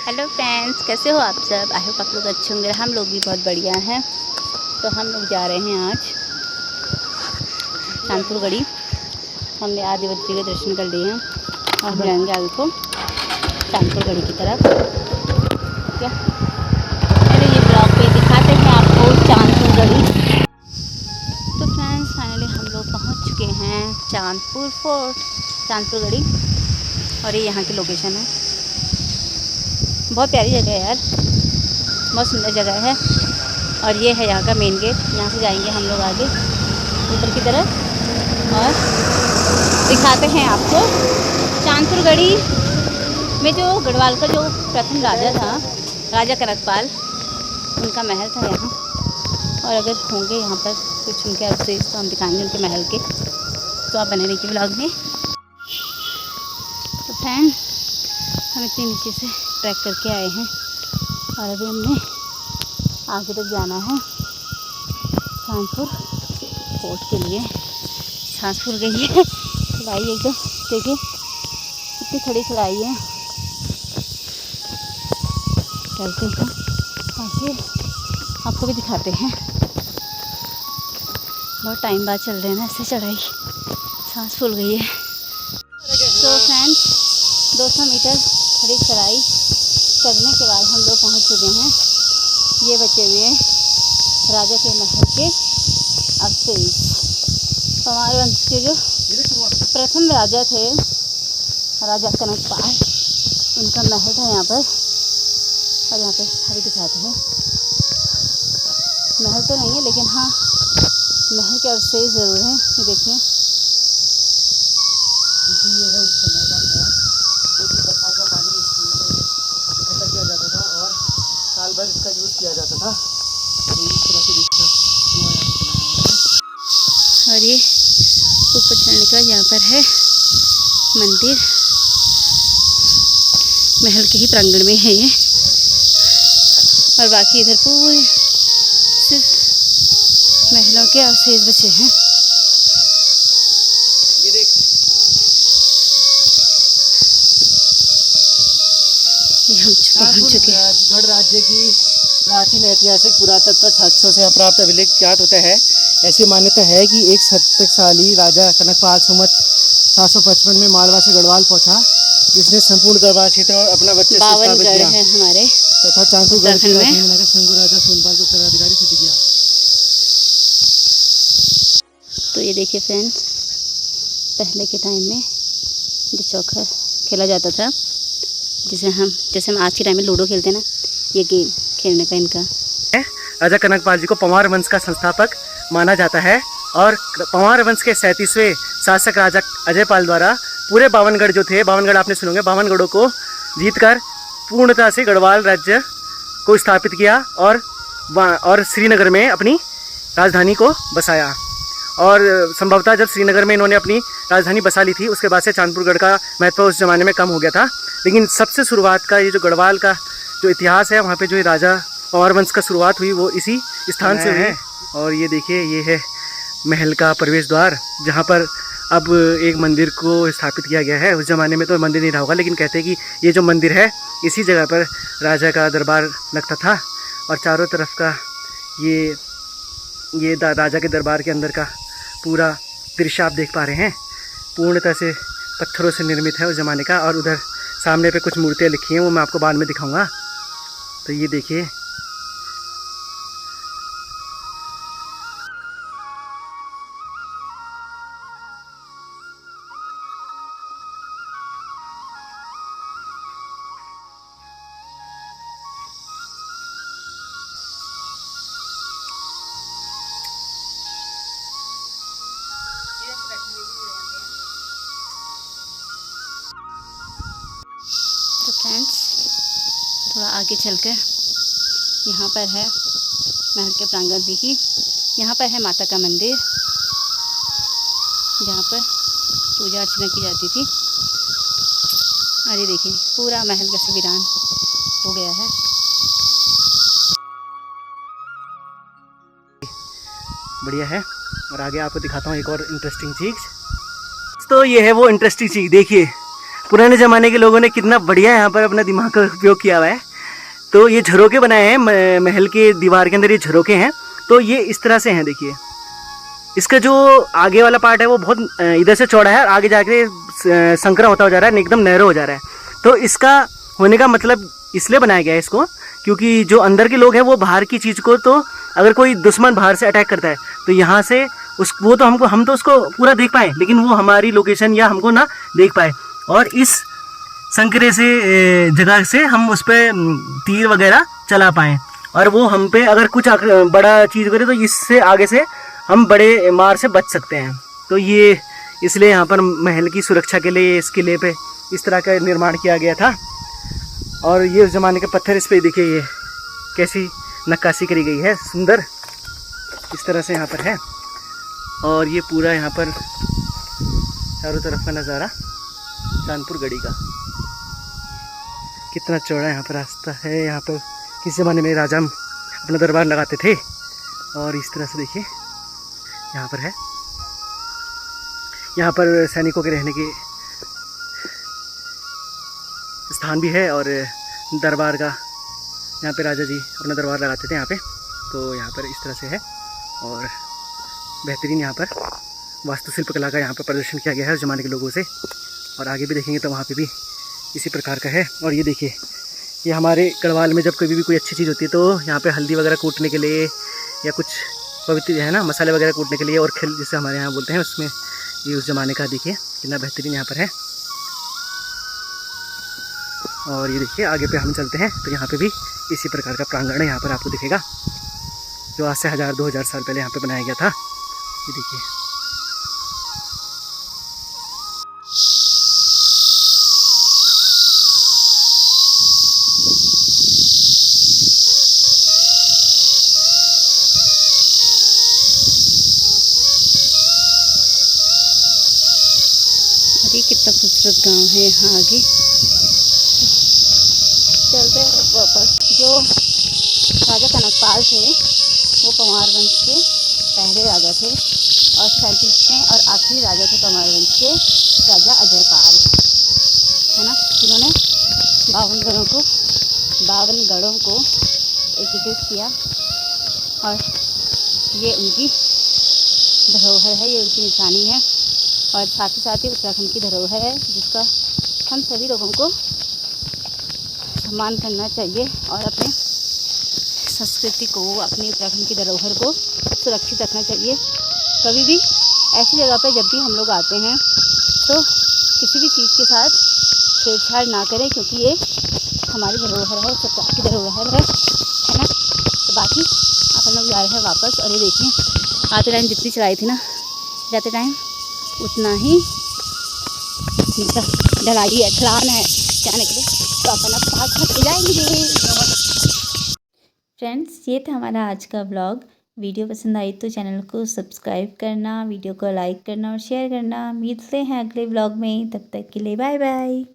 Hello friends, कैसे हो आप सब। आई होप आप लोग अच्छे होंगे। हम लोग भी बहुत बढ़िया हैं। तो हम लोग जा रहे हैं आज चांदपुर गढ़ी। हमने आदिवद्री के दर्शन कर लिए हैं और हम जाएंगे आगे को चांदपुर गढ़ी की तरफ। ठीक है, पहले ये ब्लॉग पे दिखाते हैं आपको चांदपुर गढ़ी। तो फ्रेंड्स फाइनली हम लोग पहुँच चुके हैं चांदपुर फोर्ट, चांदपुर गढ़ी। और ये यहाँ की लोकेशन है। बहुत प्यारी जगह है यार, बहुत सुंदर जगह है। और ये है यहाँ का मेन गेट। यहाँ से जाएंगे हम लोग आगे ऊपर की तरफ और दिखाते हैं आपको चांदपुर गढ़ी में जो गढ़वाल का जो प्रथम राजा था, राजा कनकपाल, उनका महल था यहाँ। और अगर होंगे यहाँ पर कुछ उनके अवशेष तो हम दिखाएंगे उनके महल के। तो आप बने रहिए ब्लॉग में। तो फ्रेंड हम इतने नीचे से ट्रैक करके आए हैं और अभी हमने आगे तक जाना है चांदपुर फोर्ट के लिए। सांस फूल गई है, चढ़ाई एकदम देखिए कितनी खड़ी चढ़ाई है। चलते हैं आगे, आपको भी दिखाते हैं। बहुत टाइम बाद चल रहे हैं ना ऐसे चढ़ाई, सांस फूल गई है। तो फ्रेंड्स 200 मीटर खड़ी चढ़ाई करने के बाद हम लोग पहुंच चुके हैं। ये बचे हुए राजा के महल के अवशेष। हमारे वंश के जो प्रथम राजा थे, राजा कनकपाल, उनका महल था यहाँ पर। और यहाँ पे अभी दिखाते हैं, महल तो नहीं है लेकिन हाँ महल के अवशेष ज़रूर हैं। ये देखिए, ये है उस समय का कुआं, जो कि बरसात का पानी इकट्ठा किया जाता था और साल भर इसका यूज़ किया जाता था। तो इस तरह से दिखता कुआं यहाँ पे बनाया हुआ है। और ये ऊपर चढ़ने के बाद यहाँ पर है मंदिर, महल के ही प्रांगण में है ये। और बाकी इधर पूरे सिर्फ महलों के अवशेष बचे हैं। ये देख, ये हम पहुँच चुके हैं। गढ़ राज्य की प्राचीन ऐतिहासिक पुरातत्व साक्ष्यों से प्राप्त अभिलेख ज्ञात होता है। ऐसी मान्यता है कि एक शतकशाली राजा कनकपाल सुमत 755 में मालवा से गढ़वाल पहुंचा, जिसने संपूर्ण दरबार क्षेत्र और अपना वर्चस्व स्थापित किया है हमारे तथा चांदपुर गढ़ की राजधानी बनाकर शंभू राजा सोनपाल को उत्तराधिकारी सिद्ध किया। तो ये देखिए फ्रेंड्स, पहले के टाइम में जो चौका खेला जाता था, जैसे हम आज के टाइम में लूडो खेलते हैं ना, ये गेम खेलने का इनका। राजा कनकपाल जी को पंवार वंश का संस्थापक माना जाता है और पंवार वंश के 37वें शासक राजा अजयपाल द्वारा पूरे 52 गढ़ जो थे, 52 गढ़ आपने सुने होंगे, 52 गढ़ों को जीतकर पूर्णतः से गढ़वाल राज्य को स्थापित किया और श्रीनगर में अपनी राजधानी को बसाया। और संभवतः जब श्रीनगर में इन्होंने अपनी राजधानी बसा ली थी, उसके बाद से चांदपुर गढ़ का महत्व उस ज़माने में कम हो गया था। लेकिन सबसे शुरुआत का ये जो गढ़वाल का जो इतिहास है, वहाँ पे जो राजा पंवार वंश का शुरुआत हुई वो इसी स्थान से हुई। और ये देखिए, ये है महल का प्रवेश द्वार, जहाँ पर अब एक मंदिर को स्थापित किया गया है। उस ज़माने में तो मंदिर नहीं रहा होगा, लेकिन कहते हैं कि ये जो मंदिर है इसी जगह पर राजा का दरबार लगता था। और चारों तरफ का ये राजा के दरबार के अंदर का पूरा दृश्य आप देख पा रहे हैं, पूर्णतः से पत्थरों से निर्मित है उस ज़माने का। और उधर सामने पे कुछ मूर्तियाँ लिखी हैं, वो मैं आपको बाद में दिखाऊंगा। तो ये देखिए, तो फ्रेंड्स थोड़ा आगे चलकर यहाँ पर है महल के प्रांगण भी ही, यहाँ पर है माता का मंदिर, जहाँ पर पूजा अर्चना की जाती थी। अरे देखिए, पूरा महल कैसे वीरान हो गया है। बढ़िया है। और आगे आपको दिखाता हूँ एक और इंटरेस्टिंग चीज़। तो ये है वो इंटरेस्टिंग चीज़, देखिए पुराने ज़माने के लोगों ने कितना बढ़िया यहाँ पर अपना दिमाग का उपयोग किया हुआ है। तो ये झरोके बनाए हैं महल के दीवार के अंदर, ये झरोके हैं। तो ये इस तरह से हैं, देखिए। इसका जो आगे वाला पार्ट है वो बहुत इधर से चौड़ा है और आगे जाके संकरा होता हो जा रहा है, एकदम नैरो हो जा रहा है। तो इसका होने का मतलब इसलिए बनाया गया है इसको, क्योंकि जो अंदर के लोग हैं वो बाहर की चीज़ को, तो अगर कोई दुश्मन बाहर से अटैक करता है तो यहाँ से वो तो हम तो उसको पूरा देख पाए, लेकिन वो हमारी लोकेशन या हमको ना देख पाए। और इस संकरे से जगह से हम उस पर तीर वगैरह चला पाएँ, और वो हम पे अगर कुछ बड़ा चीज़ करे तो इससे आगे से हम बड़े मार से बच सकते हैं। तो ये इसलिए यहाँ पर महल की सुरक्षा के लिए इस किले पे इस तरह का निर्माण किया गया था। और ये उस ज़माने के पत्थर, इस पे देखिए ये कैसी नक्काशी करी गई है, सुंदर इस तरह से यहाँ पर है। और ये पूरा यहाँ पर चारों तरफ का नज़ारा चांदपुर गढ़ी का, कितना चौड़ा यहाँ पर रास्ता है। यहाँ पर किस ज़माने में राजा अपना दरबार लगाते थे। और इस तरह से देखिए यहाँ पर है, यहाँ पर सैनिकों के रहने के स्थान भी है, और दरबार का, यहाँ पे राजा जी अपना दरबार लगाते थे यहाँ पे। तो यहाँ पर इस तरह से है, और बेहतरीन यहाँ पर वास्तुशिल्प कला का यहाँ पर प्रदर्शन किया गया है उस ज़माने के लोगों से। और आगे भी देखेंगे तो वहाँ पे भी इसी प्रकार का है। और ये देखिए, ये हमारे गढ़वाल में जब कभी भी कोई अच्छी चीज़ होती है तो यहाँ पे हल्दी वगैरह कूटने के लिए, या कुछ पवित्र है ना, मसाले वगैरह कूटने के लिए, और खिल जिसे हमारे यहाँ बोलते हैं, उसमें ये उस ज़माने का देखिए कितना बेहतरीन यहाँ पर है। और ये देखिए आगे पे हम चलते हैं तो यहाँ पे भी इसी प्रकार का प्रांगण है, यहाँ पर आपको दिखेगा, जो आज से 1000-2000 साल पहले यहाँ पे बनाया गया था। ये देखिए, अरे कितना खूबसूरत गांव है यहाँ आगे। चलते हैं वापस। जो राजा कनकपाल थे वो पंवार वंश के पहले राजा थे, और 37वें और आखिरी राजा थे पंवार वंश के, राजा अजयपाल, है ना, जिन्होंने 52 गढ़ों को एकीकृत किया। और ये उनकी धरोहर है, ये उनकी निशानी है, और साथ ही उत्तराखंड की धरोहर है, जिसका हम सभी लोगों को सम्मान करना चाहिए, और अपने संस्कृति को, अपनी उत्तराखंड की धरोहर को सुरक्षित रखना चाहिए। कभी भी ऐसी जगह पर जब भी हम लोग आते हैं तो किसी भी चीज़ के साथ छेड़छाड़ ना करें, क्योंकि ये हमारी धरोहर है, सरकार की धरोहर है ना। तो बाकी अपन लोग जा रहे हैं वापस। और ये देखिए, आते टाइम जितनी चढ़ाई थी ना, जाते टाइम उतना ही ढलाई है, ढलान है जाने के लिए। तो अपन अब साथ जाएंगे। फ्रेंड्स, ये था हमारा आज का ब्लॉग। वीडियो पसंद आई तो चैनल को सब्सक्राइब करना, वीडियो को लाइक करना और शेयर करना। मिलते हैं अगले ब्लॉग में, तब तक के लिए बाय बाय।